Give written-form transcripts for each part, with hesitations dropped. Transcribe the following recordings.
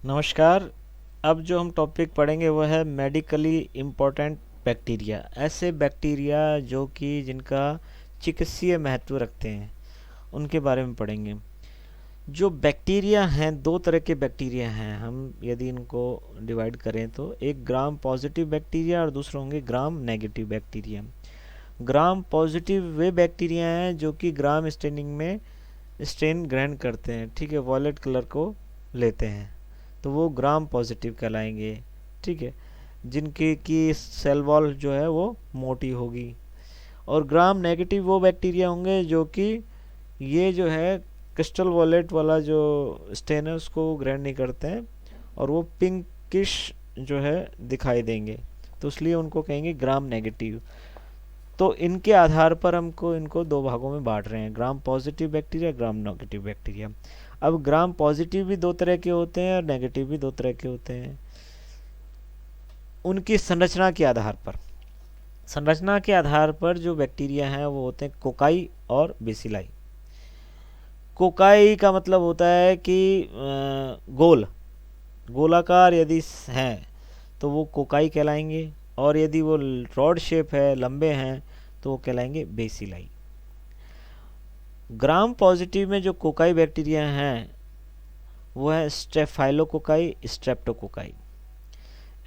नमस्कार। अब जो हम टॉपिक पढ़ेंगे वो है मेडिकली इम्पोर्टेंट बैक्टीरिया। ऐसे बैक्टीरिया जो कि जिनका चिकित्सीय महत्व रखते हैं, उनके बारे में पढ़ेंगे। जो बैक्टीरिया हैं, दो तरह के बैक्टीरिया हैं। हम यदि इनको डिवाइड करें तो एक ग्राम पॉजिटिव बैक्टीरिया और दूसरे होंगे gram negative bacteria. Gram positive way bacteria हैं जो कि ग्राम स्टेनिंग में स्टेन ग्रहण करते हैं, ठीक है, वॉयलेट कलर को लेते हैं, तो वो ग्राम पॉजिटिव कहलाएंगे। ठीक है, जिनकी की सेल वॉल जो है वो मोटी होगी। और ग्राम नेगेटिव वो बैक्टीरिया होंगे जो कि ये जो है क्रिस्टल वॉलेट वाला जो स्टेन है उसको ग्रहण नहीं करते हैं और वो पिंकिश जो है दिखाई देंगे, तो इसलिए उनको कहेंगे ग्राम नेगेटिव। तो इनके आधार पर हमको इनको दो भागों में बांट रहे हैं, gram positive bacteria, gram negative bacteria. अब ग्राम पॉजिटिव भी दो तरह के होते हैं और नेगेटिव भी दो तरह के होते हैं। उनकी संरचना के आधार पर जो बैक्टीरिया हैं वो होते हैं कोकाई और बेसिलाई। कोकाई का मतलब होता है कि गोलाकार यदि हैं तो वो कोकाई कहलाएंगे, और यदि वो रॉड शेप है, लंबे हैं, तो वो कहलाएंगे बेसिलाई। ग्राम पॉजिटिव में जो कोकाई बैक्टीरिया हैं वो है स्टेफाइलोकोकाई, स्ट्रेप्टोकोकाई।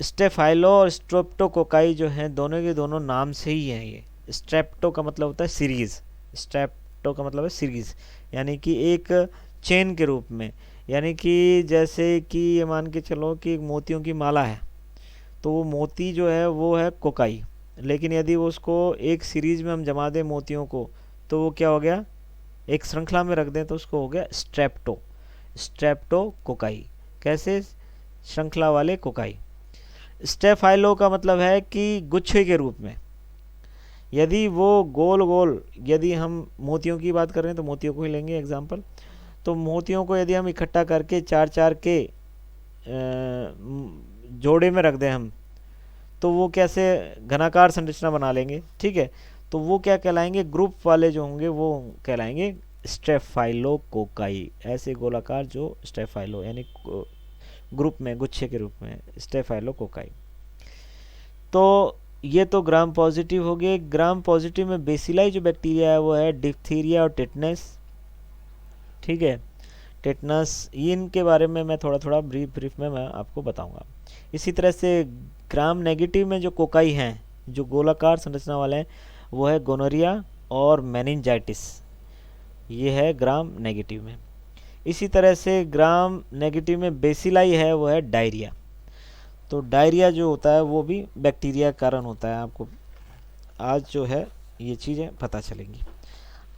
स्टेफाइलो और स्ट्रेप्टोकोकाई जो हैं दोनों के दोनों नाम से ही हैं। ये स्ट्रेप्टो का मतलब होता है सीरीज, स्ट्रेप्टो का मतलब है सीरीज, यानी कि एक चेन के रूप में। यानी कि जैसे कि ये मान के चलो कि एक मोतियों की माला है, तो वो मोती जो है वो है कोकाई, लेकिन यदि वो उसको एक सीरीज में हम जमा दें मोतियों को, तो वो क्या हो गया, एक श्रृंखला में रख दें तो उसको हो गया स्ट्रेप्टो, स्ट्रेप्टो कोकाई। कैसे, श्रृंखला वाले कोकाई। स्टेफाइलो का मतलब है कि गुच्छे के रूप में। यदि वो गोल गोल, यदि हम मोतियों की बात कर रहे हैं तो मोतियों को ही लेंगे एग्जाम्पल, तो मोतियों को यदि हम इकट्ठा करके चार चार के जोड़े में रख दें हम, तो वो कैसे घनाकार संरचना बना लेंगे। ठीक है, तो वो क्या कहलाएंगे, ग्रुप वाले जो होंगे वो कहलाएंगे स्टेफाइलोकोकाई। ऐसे गोलाकार जो स्टेफाइलो यानी ग्रुप में, गुच्छे के रूप में, स्टेफाइलोकोकाई। तो ये तो ग्राम पॉजिटिव हो गए। ग्राम पॉजिटिव में बेसिलाई जो बैक्टीरिया है वो है डिप्थीरिया और टेटनस। ठीक है, टेटनस, ये इनके बारे में मैं थोड़ा थोड़ा ब्रीफ में मैं आपको बताऊंगा। इसी तरह से ग्राम नेगेटिव में जो कोकाई हैं, जो गोलाकार संरचना वाले हैं, वो है गोनोरिया और मेनिंजाइटिस, ये है ग्राम नेगेटिव में। इसी तरह से ग्राम नेगेटिव में बेसिलाई है, वो है डायरिया। तो डायरिया जो होता है वो भी बैक्टीरिया के कारण होता है। आपको आज जो है ये चीज़ें पता चलेंगी।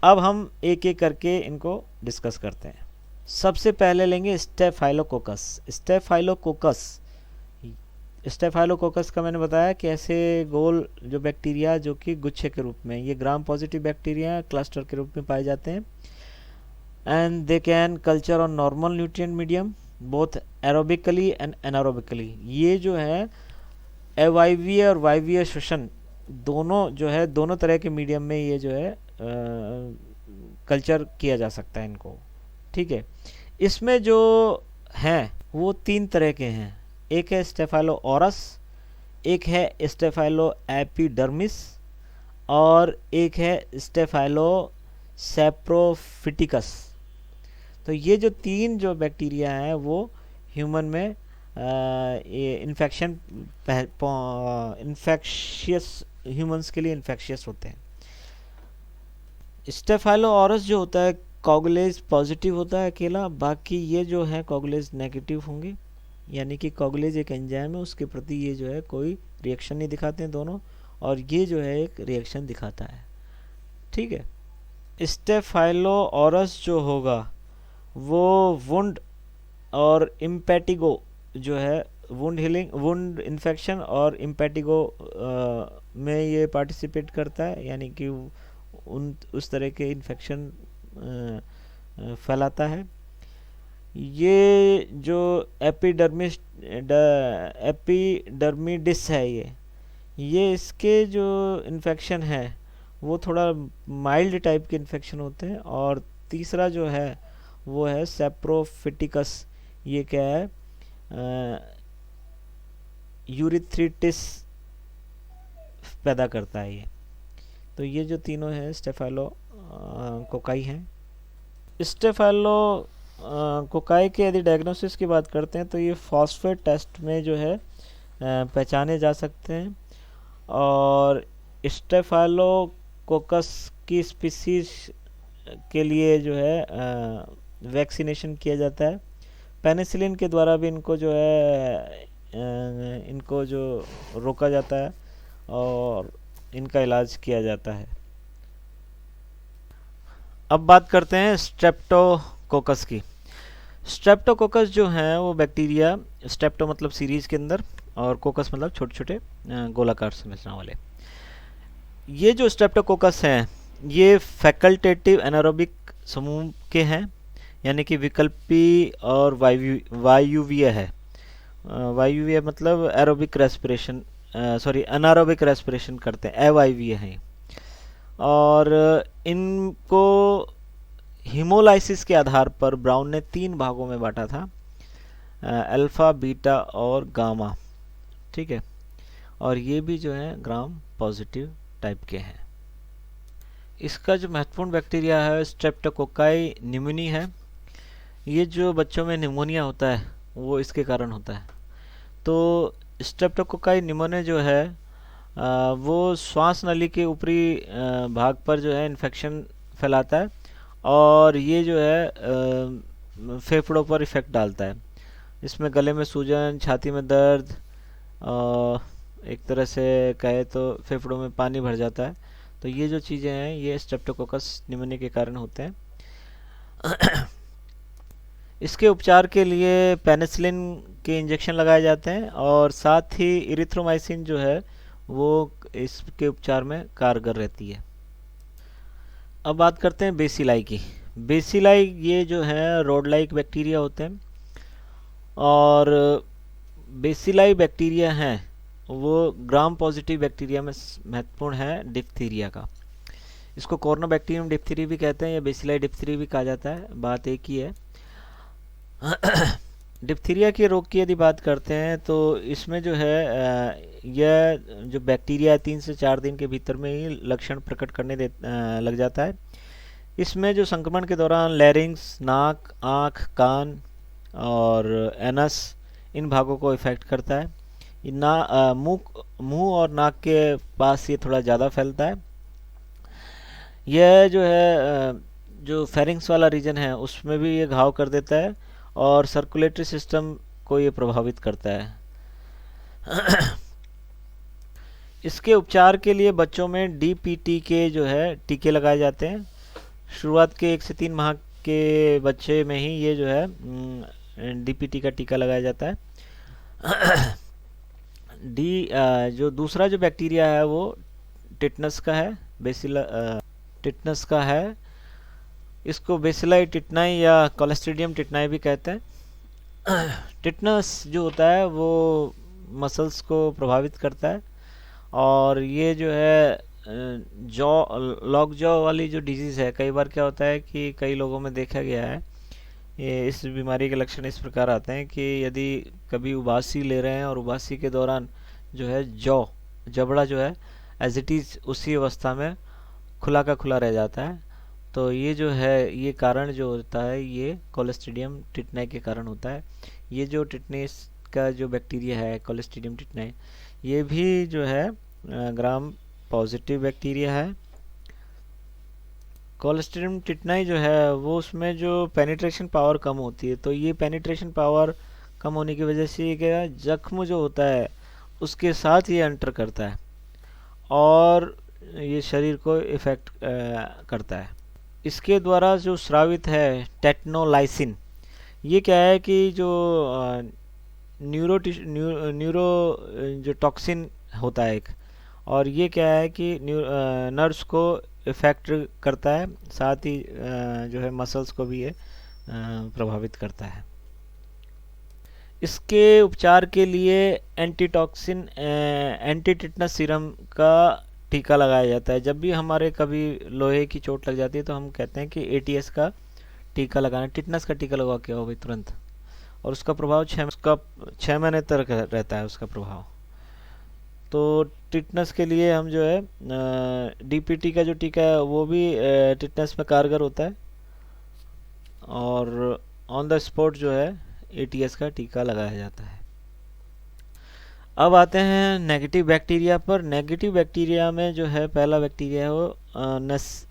अब हम एक एक करके इनको डिस्कस करते हैं। सबसे पहले लेंगे स्टेफाइलोकोकस। स्टेफाइलोकोकस का मैंने बताया कि ऐसे गोल जो बैक्टीरिया जो कि गुच्छे के रूप में, ये ग्राम पॉजिटिव बैक्टीरिया क्लस्टर के रूप में पाए जाते हैं। And they can culture on normal nutrient medium both aerobically and anaerobically. ये जो है अवायवीय और वायवीय श्वसन दोनों जो है, दोनों तरह के मीडियम में ये जो है कल्चर किया जा सकता है इनको। ठीक है, इसमें जो हैं वो तीन तरह के हैं। एक है स्टेफाइलो ऑरस, एक है स्टेफाइलो एपिडर्मिस, और एक है स्टेफाइलो सैप्रोफिटिकस। तो ये जो तीन जो बैक्टीरिया हैं वो ह्यूमन में इन्फेक्शियस, ह्यूमंस के लिए इन्फेक्शियस होते हैं। स्टेफाइलो ऑरस जो होता है कॉगुलेज पॉजिटिव होता है अकेला, बाकी ये जो है कॉगुलेज नेगेटिव होंगे। यानी कि कॉगुलेज एक एंजाइम है, उसके प्रति ये जो है कोई रिएक्शन नहीं दिखाते हैं दोनों, और ये जो है एक रिएक्शन दिखाता है। ठीक है, स्टेफाइलो ऑरस जो होगा वो वुंड और इम्पेटिगो जो है, वुंड हीलिंग, वुंड इन्फेक्शन और इम्पेटिगो में ये पार्टिसिपेट करता है, यानी कि उस तरह के इन्फेक्शन फैलाता है। ये जो एपिडर्मिडिस है, ये इसके जो इन्फेक्शन है वो थोड़ा माइल्ड टाइप के इन्फेक्शन होते हैं। और तीसरा जो है वो है सेप्रोफिटिकस। ये क्या है, यूरिथ्रिटिस पैदा करता है ये। तो ये जो तीनों हैं स्टेफाइलो कोकाई हैं। स्टेफाइलो कोकाई के यदि डायग्नोसिस की बात करते हैं तो ये फॉस्फेट टेस्ट में जो है पहचाने जा सकते हैं। और स्टेफाइलोकोकस की स्पीसीज के लिए जो है वैक्सीनेशन किया जाता है। पेनिसिलिन के द्वारा भी इनको जो है इनको जो रोका जाता है और इनका इलाज किया जाता है। अब बात करते हैं स्ट्रेप्टोकोकस की। स्ट्रेप्टोकोकस जो हैं वो बैक्टीरिया, स्ट्रेप्टो मतलब सीरीज के अंदर और कोकस मतलब छोटे छोटे गोलाकार संरचना वाले। ये जो स्ट्रेप्टोकोकस हैं ये फैकल्टेटिव एनारोबिक समूह के हैं, यानी कि विकल्पी और वायुवीय है। वायुवीय मतलब एरोबिक रेस्पिरेशन अनारोबिक रेस्पिरेशन करते हैं, अवायवीय हैं। और इनको हीमोलाइसिस के आधार पर ब्राउन ने 3 भागों में बांटा था, अल्फा, बीटा और गामा। ठीक है, और ये भी जो है ग्राम पॉजिटिव टाइप के हैं। इसका जो महत्वपूर्ण बैक्टीरिया है स्ट्रेप्टोकोकाई निमोनी है। ये जो बच्चों में निमोनिया होता है वो इसके कारण होता है। तो स्ट्रेप्टोकोकाई निमोनिया जो है वो श्वास नली के ऊपरी भाग पर जो है इन्फेक्शन फैलाता है और ये जो है फेफड़ों पर इफ़ेक्ट डालता है। इसमें गले में सूजन, छाती में दर्द, एक तरह से कहे तो फेफड़ों में पानी भर जाता है। तो ये जो चीज़ें हैं ये स्ट्रेप्टोकोकस निमोनिया के कारण होते हैं। इसके उपचार के लिए पेनिसिलिन के इंजेक्शन लगाए जाते हैं और साथ ही इरिथ्रोमाइसिन जो है वो इसके उपचार में कारगर रहती है। अब बात करते हैं बेसिलाई की। बेसिलाई ये जो है रोड लाइक बैक्टीरिया होते हैं और बेसिलाई बैक्टीरिया हैं वो ग्राम पॉजिटिव बैक्टीरिया में महत्वपूर्ण है डिप्थीरिया का। इसको कॉर्नोबैक्टीरियम डिप्थीरी भी कहते हैं या बेसिलाई डिप्थीरी भी कहा जाता है, बात एक ही है। डिप्थीरिया के रोग की यदि बात करते हैं तो इसमें जो है यह जो बैक्टीरिया है 3 से 4 दिन के भीतर में ही लक्षण प्रकट करने लग जाता है। इसमें जो संक्रमण के दौरान लैरिंग्स, नाक, आँख, कान और एनस इन भागों को इफेक्ट करता है। मुंह और नाक के पास ये थोड़ा ज़्यादा फैलता है। यह जो है जो फेरिंग्स वाला रीजन है उसमें भी ये घाव कर देता है और सर्कुलेटरी सिस्टम को ये प्रभावित करता है। इसके उपचार के लिए बच्चों में डीपीटी के जो है टीके लगाए जाते हैं। शुरुआत के 1 से 3 माह के बच्चे में ही ये जो है डीपीटी का टीका लगाया जाता है। जो दूसरा जो बैक्टीरिया है वो टिटनस का है, टिटनस का है। इसको बेसिलाई टिटनाई या कोलेस्ट्रीडियम टिटनाई भी कहते हैं। टिटनस जो होता है वो मसल्स को प्रभावित करता है और ये जो है लॉक जॉ वाली जो डिजीज़ है, कई बार क्या होता है कि कई लोगों में देखा गया है ये इस बीमारी के लक्षण इस प्रकार आते हैं कि यदि कभी उबासी ले रहे हैं और उबासी के दौरान जो है जबड़ा जो है एज इट इज़ उसी अवस्था में खुला का खुला रह जाता है। तो ये जो है ये कारण जो होता है ये कोलेस्ट्रीडियम टिटनाई के कारण होता है। ये जो टिटनेस का जो बैक्टीरिया है कोलेस्ट्रीडियम टिटनाई, ये भी जो है ग्राम पॉजिटिव बैक्टीरिया है। कोलेस्ट्रीडियम टिटनाई जो है वो उसमें जो पेनिट्रेशन पावर कम होती है, तो ये पेनिट्रेशन पावर कम होने की वजह से क्या जख्म जो होता है उसके साथ ये एंटर करता है और ये शरीर को इफ़ेक्ट करता है। इसके द्वारा जो स्रावित है टेटनोलाइसिन, ये क्या है कि जो न्यूरो जो टॉक्सिन होता है एक, और ये क्या है कि नर्व्स को इफ़ेक्ट करता है, साथ ही जो है मसल्स को भी ये प्रभावित करता है। इसके उपचार के लिए एंटीटॉक्सिन एंटी टिटनस सीरम का टीका लगाया जाता है। जब भी हमारे कभी लोहे की चोट लग जाती है तो हम कहते हैं कि एटीएस का टीका लगाना, टिटनस का टीका लगवा के आओ भाई तुरंत। और उसका प्रभाव 6 महीने तक रहता है उसका प्रभाव। तो टिटनस के लिए हम जो है डीपीटी का जो टीका है वो भी टिटनस में कारगर होता है, और ऑन द स्पॉट जो है एटीएस का टीका लगाया जाता है। अब आते हैं नेगेटिव बैक्टीरिया पर। नेगेटिव बैक्टीरिया में जो है पहला बैक्टीरिया है वो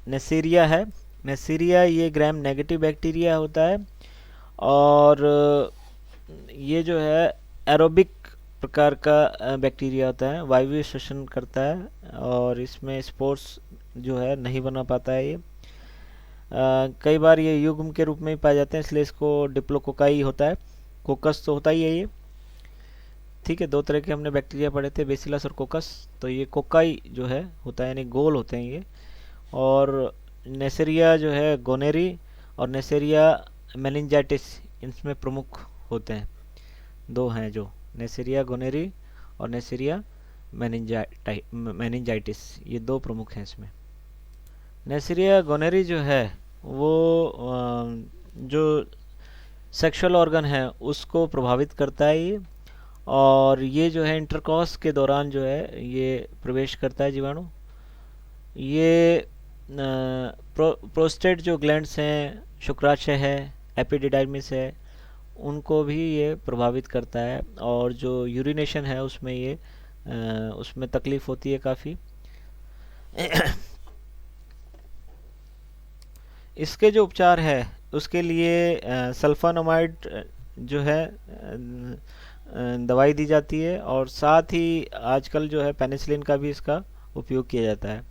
नेसेरिया है। नेसेरिया ये ग्राम नेगेटिव बैक्टीरिया होता है, और ये जो है एरोबिक प्रकार का बैक्टीरिया होता है, वायवीय श्वसन करता है, और इसमें स्पोर्स जो है नहीं बना पाता है। ये कई बार ये युग्म के रूप में ही पाए जाते हैं, इसलिए इसको डिप्लोकोकाई होता है। कोकस तो होता ही है ये, ठीक है। दो तरह के हमने बैक्टीरिया पढ़े थे, बेसिलस और कोकस। तो ये कोकाई जो है होता है, यानी गोल होते हैं ये। और नेसेरिया जो है गोनेरी और नेसेरिया मेनिंजाइटिस इनमें प्रमुख होते हैं। दो हैं जो नेसेरिया गोनेरी और नेसेरिया मेनिंजाइटिस, ये दो प्रमुख हैं इसमें। नेसेरिया गोनेरी जो है वो जो सेक्सुअल ऑर्गन है उसको प्रभावित करता है ये, और ये जो है इंटरकॉर्स के दौरान जो है ये प्रवेश करता है जीवाणु। ये प्रोस्टेट जो ग्लैंड्स हैं, शुक्राशय है, एपिडिडाइमिस है, उनको भी ये प्रभावित करता है, और जो यूरिनेशन है उसमें ये उसमें तकलीफ होती है काफ़ी। इसके जो उपचार है उसके लिए सल्फानोमाइड जो है दवाई दी जाती है, और साथ ही आजकल जो है पेनिसिलिन का भी इसका उपयोग किया जाता है।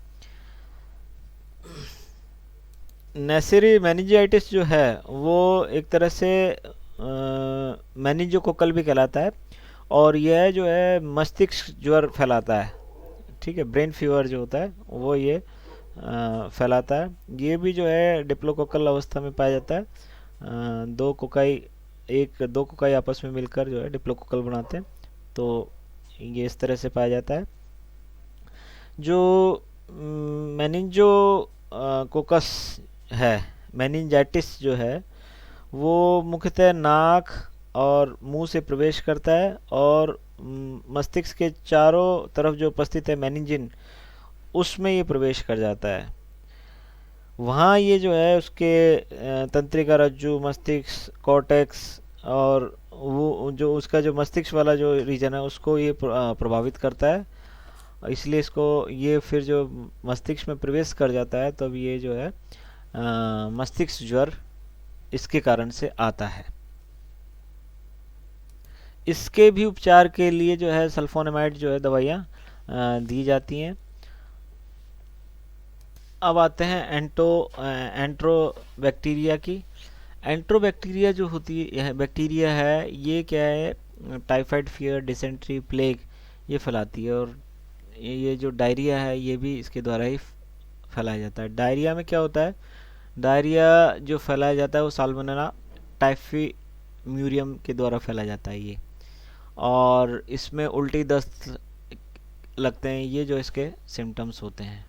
नेसेरी मेनिंजाइटिस जो है वो एक तरह से मेनिंजोकोकल भी कहलाता है, और यह जो है मस्तिष्क ज्वर फैलाता है, ठीक है। ब्रेन फीवर जो होता है वो ये फैलाता है। ये भी जो है डिप्लोकोकल अवस्था में पाया जाता है। दो कोकाई आपस में मिलकर जो है डिप्लोकोकल बनाते हैं, तो ये इस तरह से पाया जाता है। जो मेनिंजो कोकस है, मेनिंजाइटिस जो है वो मुख्यतः नाक और मुंह से प्रवेश करता है, और मस्तिष्क के चारों तरफ जो उपस्थित है मेनिंजिन, उसमें ये प्रवेश कर जाता है। वहाँ ये जो है उसके तंत्रिका रज्जु, मस्तिष्क, कॉर्टेक्स, और वो जो उसका जो मस्तिष्क वाला जो रीजन है उसको ये प्रभावित करता है। इसलिए इसको ये फिर जो मस्तिष्क में प्रवेश कर जाता है, तब ये जो है मस्तिष्क ज्वर इसके कारण से आता है। इसके भी उपचार के लिए जो है सल्फोनेमाइड जो है दवाइयाँ दी जाती हैं। अब आते हैं एंट्रोबैक्टीरिया की। एंट्रोबैक्टीरिया जो होती है बैक्टीरिया है, ये क्या है, टाइफाइड फीवर, डिसेंट्री, प्लेग ये फैलाती है, और ये जो डायरिया है ये भी इसके द्वारा ही फैलाया जाता है। डायरिया में क्या होता है, डायरिया जो फैलाया जाता है वो साल्मोनेला टाइफीम्यूरियम के द्वारा फैलाया जाता है ये, और इसमें उल्टी, दस्त लगते हैं, ये जो इसके सिम्टम्स होते हैं।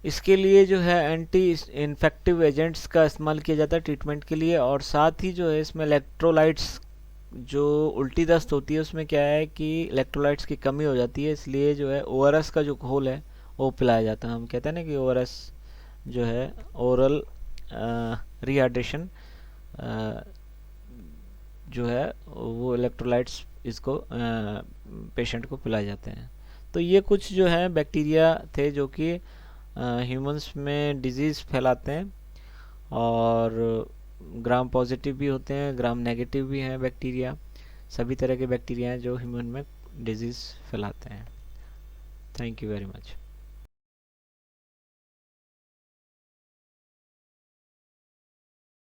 इसके लिए जो है एंटी इन्फेक्टिव एजेंट्स का इस्तेमाल किया जाता है ट्रीटमेंट के लिए, और साथ ही जो है इसमें इलेक्ट्रोलाइट्स, जो उल्टी दस्त होती है उसमें क्या है कि इलेक्ट्रोलाइट्स की कमी हो जाती है, इसलिए जो है ओआरएस का जो घोल है वो पिलाया जाता है। हम कहते हैं ना कि ओआरएस जो है ओरल रिहाइड्रेशन जो है वो इलेक्ट्रोलाइट्स इसको पेशेंट को पिलाए जाते हैं। तो ये कुछ जो है बैक्टीरिया थे जो कि ह्यूमंस में डिजीज़ फैलाते हैं, और ग्राम पॉजिटिव भी होते हैं, ग्राम नेगेटिव भी हैं बैक्टीरिया। सभी तरह के बैक्टीरिया हैं जो ह्यूमन में डिजीज़ फैलाते हैं। Thank you very much.